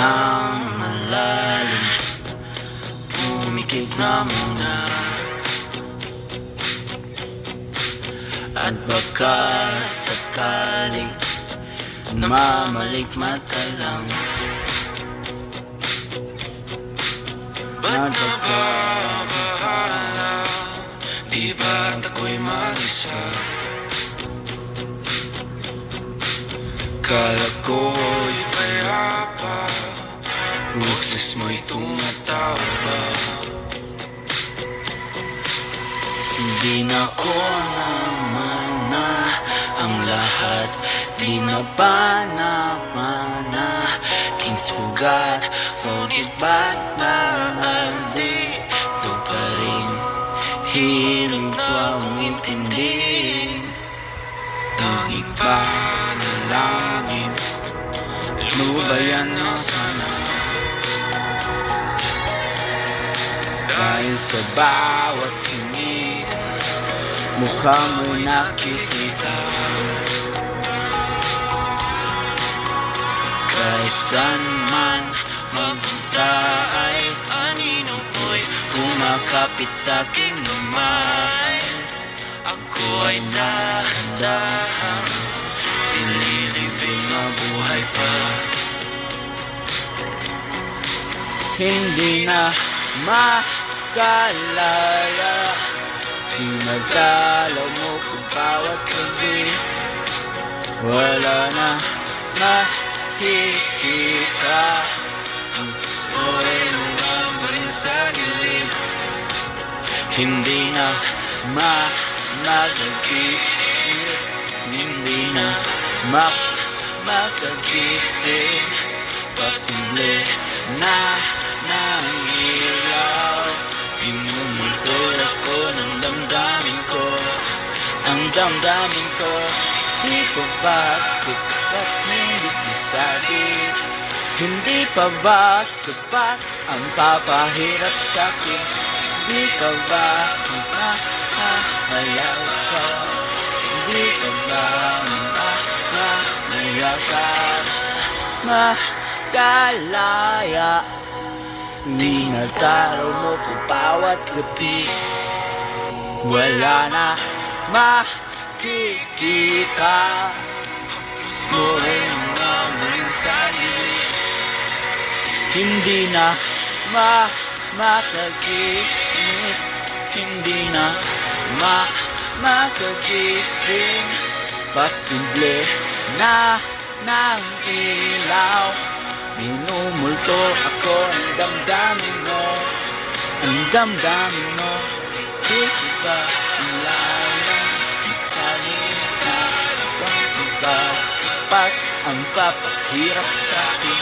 ng malalim, pumikit na muna. At baka sakaling mamalikmata lang. Ba't nababahala? Di ba't ako'y mag-isa? Kala ko'y payapa, boses mo'y tumatawag pa. Di na ko naman na ang lahat, di na ba naman na king sugat? Ngunit ba't naandito pa rin? Hirap na akong intindihin. Tanging panalangin, lubayan na sana. Dahil sa bawat tingin, mukha mo'y nakikita. Kahit saan man mapunta ay anino mo'y kumakapit sa aking kamay. Ako ay nahandahang inilibing na buhay pa. Hindi na makalaya, pinagdalaw mo ko bawat gabi. Wala na makikita, ang puso ay lumang pa rin sa dilim. Hindi na makagising, hindi na makagising. Pasimple na ng ilaw, pinumultol ako ng damdamin ko. Ang damdamin ko, di pa ba sapat hindi isagin? Hindi pa ba sapat ang papahirap sa'kin? Di pa ba mahahayaw ka? Di pa ba mahahayaw makalaya? Di nataraw mo ko bawat gabi. Wala na makikita, hapos mo ay hanggang pa rin sa dilim. Hindi na makagising, hindi na makagising. Pasimple na ng ilaw, minumulto ako ng damdamin mo. Ang damdamin mo, di ba ang laya? Isali na, bakit ba sapat ang papahirap sa'kin?